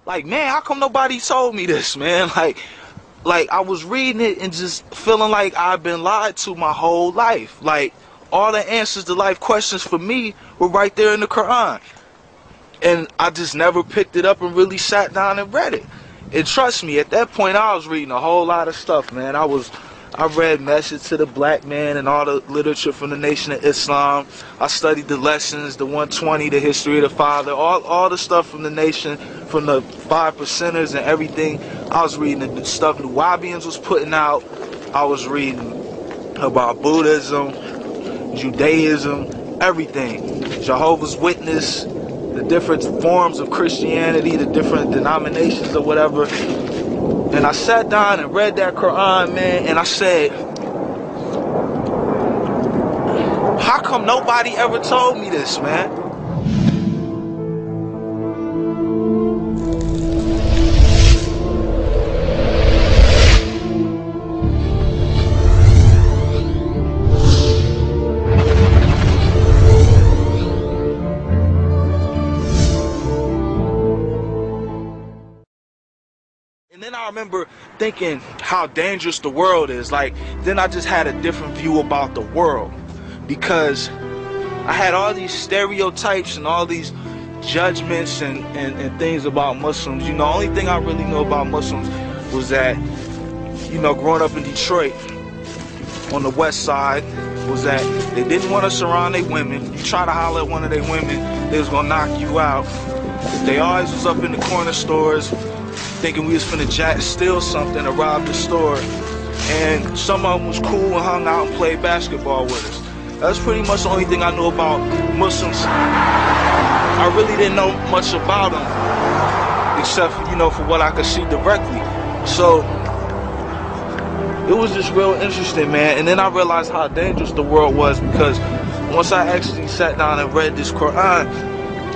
like, man, how come nobody told me this, man? Like I was reading it and just feeling like I've been lied to my whole life. Like, all the answers to life questions for me were right there in the Quran. And I just never picked it up and really sat down and read it. And trust me, at that point I was reading a whole lot of stuff, man. I read Message to the Black Man and all the literature from the Nation of Islam. I studied the lessons, the 120, the history of the Father, all the stuff from the Nation, from the 5 percenters and everything. I was reading the stuff New Wabians was putting out. I was reading about Buddhism, Judaism, everything. Jehovah's Witness, the different forms of Christianity, the different denominations or whatever. And I sat down and read that Quran, man, and I said, how come nobody ever told me this, man? And then I remember thinking how dangerous the world is. Like, then I just had a different view about the world, because I had all these stereotypes and all these judgments and things about Muslims. You know, the only thing I really knew about Muslims was that, you know, growing up in Detroit on the west side, was that they didn't want us around their women. You try to holler at one of their women, they was gonna knock you out. They always was up in the corner stores thinking we was finna steal something or rob the store. And some of them was cool and hung out and played basketball with us. That's pretty much the only thing I knew about Muslims. I really didn't know much about them, except for, you know, for what I could see directly. So it was just real interesting, man. And then I realized how dangerous the world was, because once I actually sat down and read this Quran,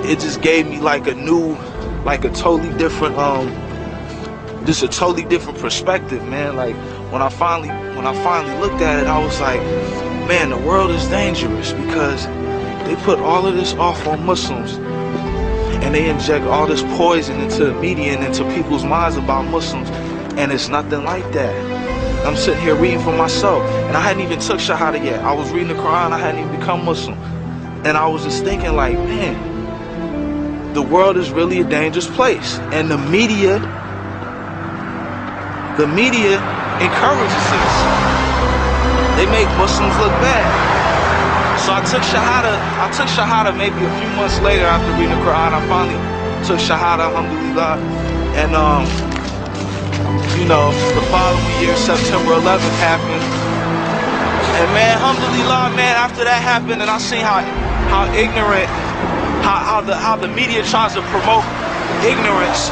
it just gave me like a new, like a totally different, just a totally different perspective, man. Like, when I finally looked at it, I was like, man, the world is dangerous, because they put all of this off on Muslims, and they inject all this poison into the media and into people's minds about Muslims, and it's nothing like that. I'm sitting here reading for myself, and I hadn't even took Shahada yet. I was reading the Quran, I hadn't even become Muslim, and I was just thinking, like, man, the world is really a dangerous place, and the media encourages this. They make Muslims look bad. So I took Shahada maybe a few months later after reading the Quran. I finally took Shahada, alhamdulillah. And you know, the following year, September 11th happened. And man, alhamdulillah, man, after that happened, and I seen how ignorant, how the media tries to promote ignorance,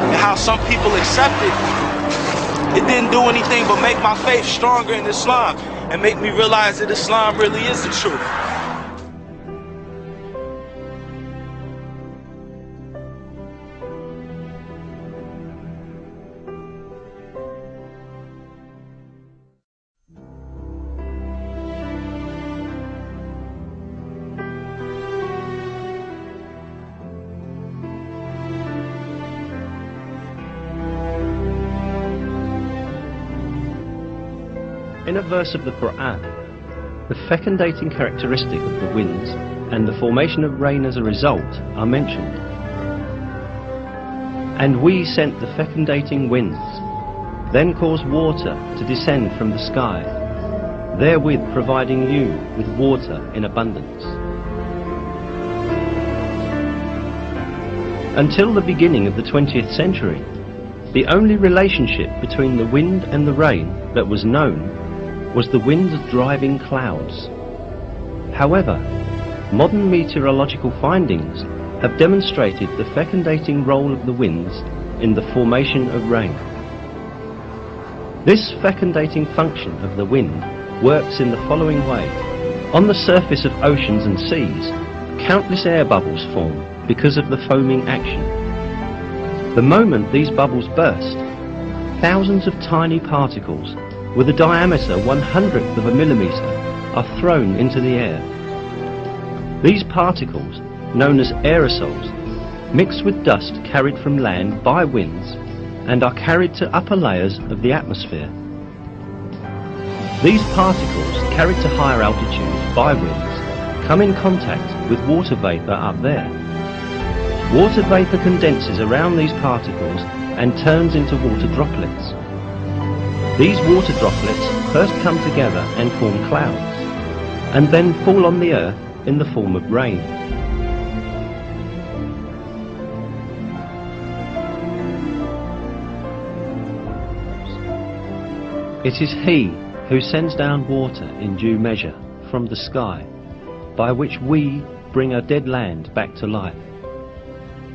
and how some people accept it. It didn't do anything but make my faith stronger in Islam and make me realize that Islam really is the truth. In a verse of the Quran, the fecundating characteristic of the winds and the formation of rain as a result are mentioned. And we sent the fecundating winds, then caused water to descend from the sky, therewith providing you with water in abundance. Until the beginning of the 20th century, the only relationship between the wind and the rain that was known was the wind driving clouds. However, modern meteorological findings have demonstrated the fecundating role of the winds in the formation of rain. This fecundating function of the wind works in the following way. On the surface of oceans and seas, countless air bubbles form because of the foaming action. The moment these bubbles burst, thousands of tiny particles with a diameter 1/100th of a millimeter are thrown into the air. These particles, known as aerosols, mix with dust carried from land by winds and are carried to upper layers of the atmosphere. These particles, carried to higher altitudes by winds, come in contact with water vapour up there. Water vapour condenses around these particles and turns into water droplets. These water droplets first come together and form clouds, and then fall on the earth in the form of rain. It is He who sends down water in due measure from the sky, by which we bring a dead land back to life.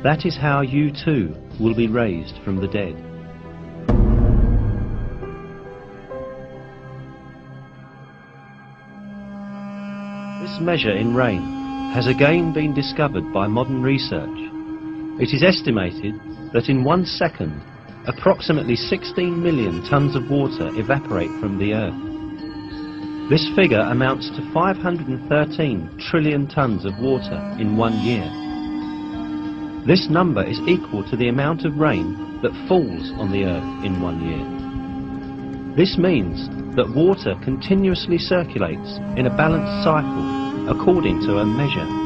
That is how you too will be raised from the dead. This measure in rain has again been discovered by modern research. It is estimated that in 1 second, approximately 16 million tons of water evaporate from the earth. This figure amounts to 513 trillion tons of water in 1 year. This number is equal to the amount of rain that falls on the earth in 1 year. This means that water continuously circulates in a balanced cycle according to a measure.